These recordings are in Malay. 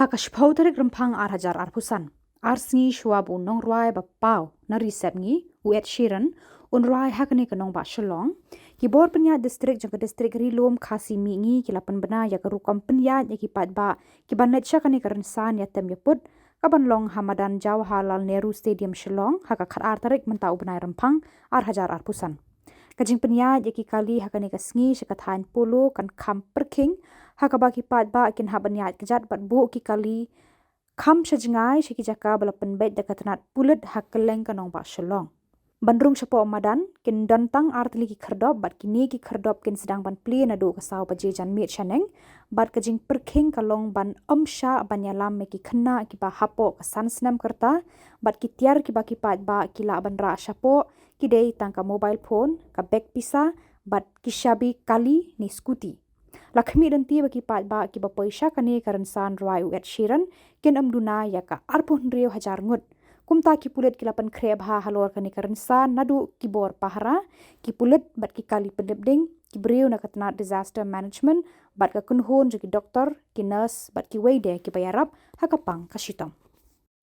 Hakashpau tarik rempang Hajar pusan. Arsengi shuabu nong ruai bapau na risep ngi uet Sheeran un ruai hakani kanong ba Shillong. Khubor penya distrik jangka distrik rilum khasi mingi kilapan bena ya kerukam penya ya kipat ba kiban netcha kani ka Rynsan ya tem yaput kaban long Hamadan Jawaharlal NEHU Stadium Shillong haka kharar tarik mentau benai rempang Hajar pusan. Kajing penya ya ki kali hakani ka sngi syakathain pulu kan kam perking haka ba kipat ba akin habanya kejat bat bu ki kali kam shajngai shiki jaka balapan bet dekatanat pulut hakeleng kanong ba Shillong. Bandrung syapo Ramadan kin dantang artli ki kherdop bat kini ki kherdop kin sedang ban pli na do kasau baje jan mit shaneng bat kajing perking kalong ban omsha banyalam me ki khna ki ba hapo kasan snam karta bat ki tiar ki ba ki pat ba kila ban ra syapo ki dei tangka mobile phone ka bag pisa bat ki shabi kali ni skuti. Khmih Lynti bagi pat ba ki ba paisa kani ka Rynsan ruai uet Sheeran kin amduna ya ka arpun rio Hajar Ngut. Kumta ki pulit kilapan kreb ha halor kani ka Rynsan nadu kibor pahara ki pulit bat ki kali pedebding ki brio na katnat disaster management bat ka kunhun ki doktor ki nurse bat ki weide ki bayarap hakapang kashitam.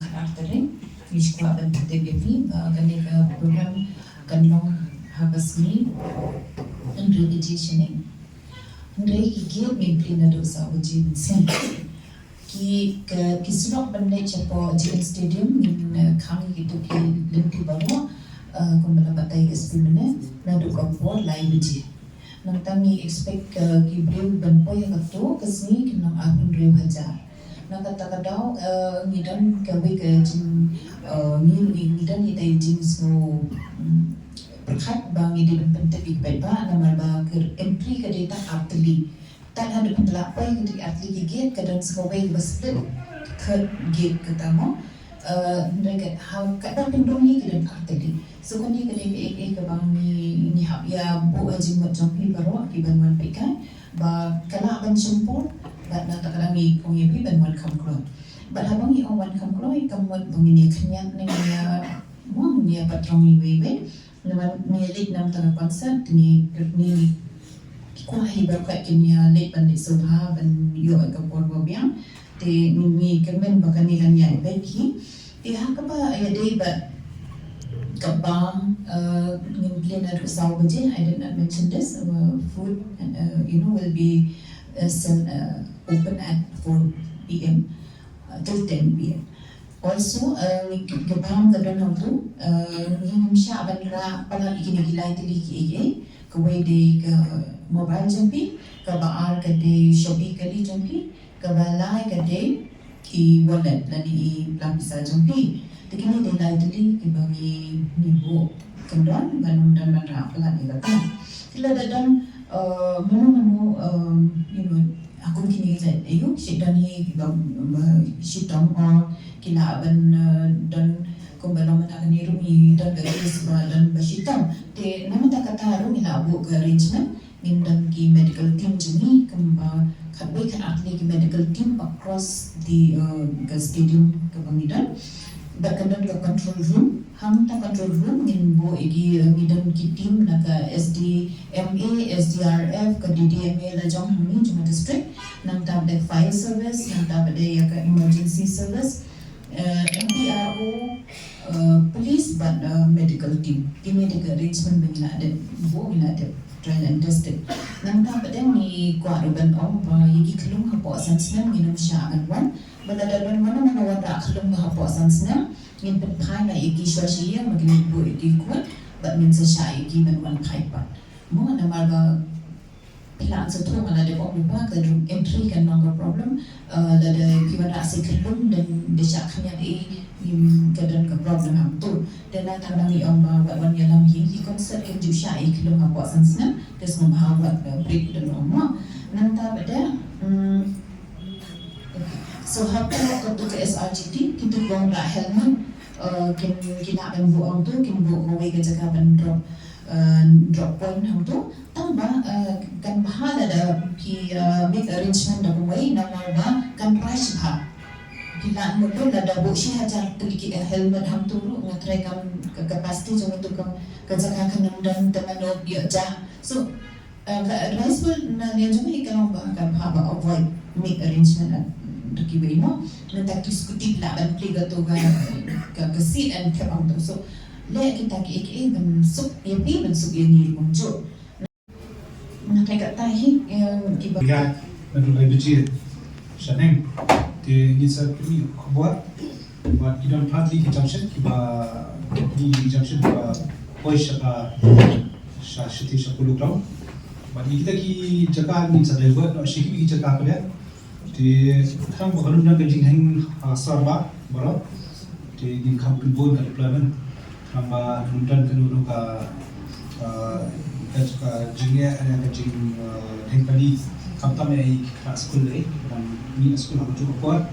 Afternoon, we squad and dbmnTv kani ka program kanong habasni and repetitioning. Ndai ki gil mimpi na do sa uji sen ki surok bandai chapo jin stadium in Khmih gitu ki Lynti bawa kumbala batai espimene na do Khubor lai uji nantangi expect ki bril banpoy kato kasni kinang apun rew Hajar na kata-kadao ngidan kawi ka jin ngidan itai jin so perkhat bang ini penting ba nama ba entry ke data artli tan ada pentelapai ke artli gig ke dan sekawai baslet third gig ketama mereka how kadang pendongi ke dan artli so kini ke ke bang ni hab ya bu ajim macam pi baro ki ban wan pikai ba kala ban sempur ba na takadang ni kong yebi ban wan kam klo ba habang i on wan kam klo i kam wan bangini khnyan ni ya mo ni patrong ni webe naman milik nam tanga konsep ni kuah hibar kat kimia late ban subha ban yo ka porbo biang te ni kemen bakani kan ya beki te hakaba ya dei ba kabam ni blender saw baje I did not mention this food and will be open at 4 p.m. Till 10 p.m. Also, gabam gadon tu, ni sya bandra pala ikinigilay tili ki kawai de mobile jampi, kabaar kade Shopee kali jampi, kabalay kade ki wallet lani plapisa jampi. Tikini de lay tili kibangi nibo kendon banum dan bandra pala ilatan. Kila dadan manu aku kini saya ayuk Sheeran ni kibang Shillong or kila aban dan kumbala mana ni rumi dan garis dan basitam te nama tak kata rumi la bu ke arrangement dan ki medical team jumi kemba khabai kan atli ki medical team across the stadium kebamidan berkenaan ke control room ham ta control room in bo igi midan ki team naga SDMA SDRF ke DDMA la jong hami cuma district nam ta de fire service nam ta de ya ke emergency service MPRO police but medical team ini de arrangement bina de bo bina de trial and tested nam ta de ni kwa ruban om ba igi kelung hapo sansna minum syaban wan baladalan mana wada kelung hapo sansna ngin penpai na igi syashia magini bu igi kuat bat min sa sya igi ban wan khaipa mo na marga pilan sa tu mala de pok lupa ke entry kan no problem la de kiwada asikelum dan de syak khnya di kedan ke problem ham tu dan na tang ni om ba wan yalam hi concert ke ju sya igi kelum apa sansna des mom ha wat break dan oma nan ta beda so hapo ko ke SRGT kita buang ra helmet kina ban buang tu kin bu ngoi ke jaga ban drop point ham tu tamba kan bahala da ki make arrangement da ngoi na ba kan price ha kila mo tu da bu shi Hajar tu ki helmet ham tu ngatrai kam capacity jong tu kam ka jaga kan dan teman dia ja so advisable na ni jong kan ba kan avoid make arrangement kibai mo na takis kutip la ban pliga to ga seat and kerang to so le kita ki ban sup ya pi ban sup ya ni mong jo na kaya tahi kiba ya nadu lai biji shaneng te ni sa kini khubor but you don't partly junction kiba ni junction kiba koi shaka shashiti shakulu ground but kita ki jaga ni sa level no shiki ki jaga ka te khang ba kanun na gajing hang sarba baro te ni kham kun bon ka deployment namba nuntan kanu ka junior and jing hengkali kamtame ai school le dan ni school aku cukup kuat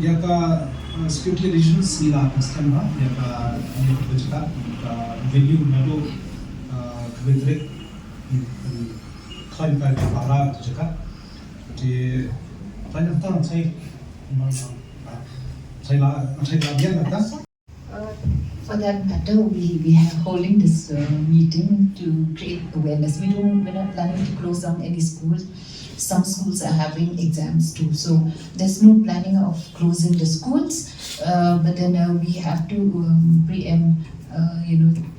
ya ka security regions ni lah custom ha ya ka ni aku cakap venue nado kebedrek kan kan para cakap di banyak tahun saya biar kata. For that matter, we are holding this meeting to create awareness. We're not planning to close down any schools. Some schools are having exams too, so there's no planning of closing the schools. But then we have to preempt,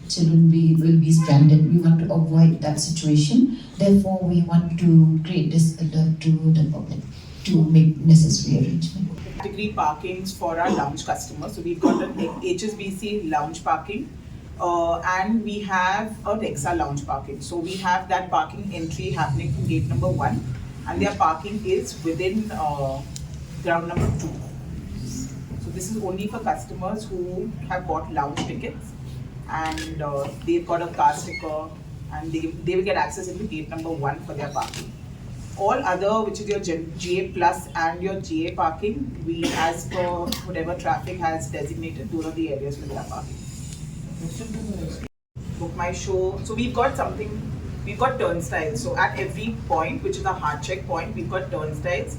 children will be stranded. We want to avoid that situation. Therefore, we want to create this alert to the public to make necessary arrangements. Category parkings for our lounge customers. So we've got an HSBC lounge parking and we have a Rexa lounge parking. So we have that parking entry happening from gate number 1 and their parking is within ground number 2. So this is only for customers who have bought lounge tickets and they've got a car sticker and they will get access into gate number 1 for their parking. All other, which is your GA plus and your GA parking, we as per whatever traffic has designated, those are the areas where we are parking. Book my show. So we've got turnstiles. So at every point, which is a hard check point, we've got turnstiles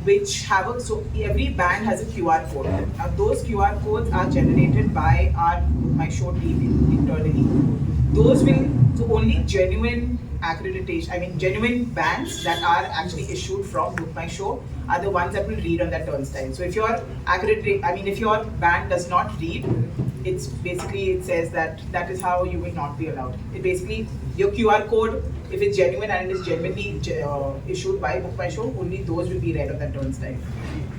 which have so every band has a QR code. Now those QR codes are generated by our Book My Show team internally. Those will, so only genuine accreditation, genuine bands that are actually issued from Book My Show are the ones that will read on that turnstile. So if your if your band does not read, it's basically, it says that is how you will not be allowed. It basically, your QR code, if it's genuine and it is genuinely issued by Book My Show, only those will be read on that turnstile.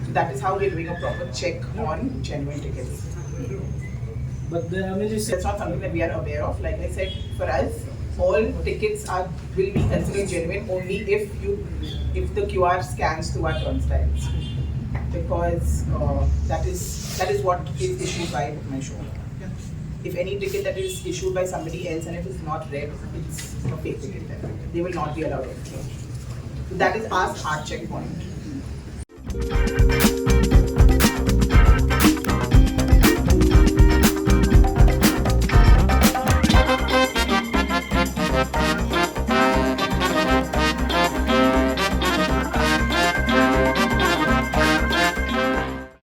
So that is how we're doing a proper check on genuine tickets. But That's not something that we are aware of. Like I said, for us, all tickets will be considered genuine only if the QR scans through our turnstiles, because that is what is issued by Book My Show. If any ticket that is issued by somebody else and it is not read, it's a fake ticket. They will not be allowed. So that is our hard checkpoint.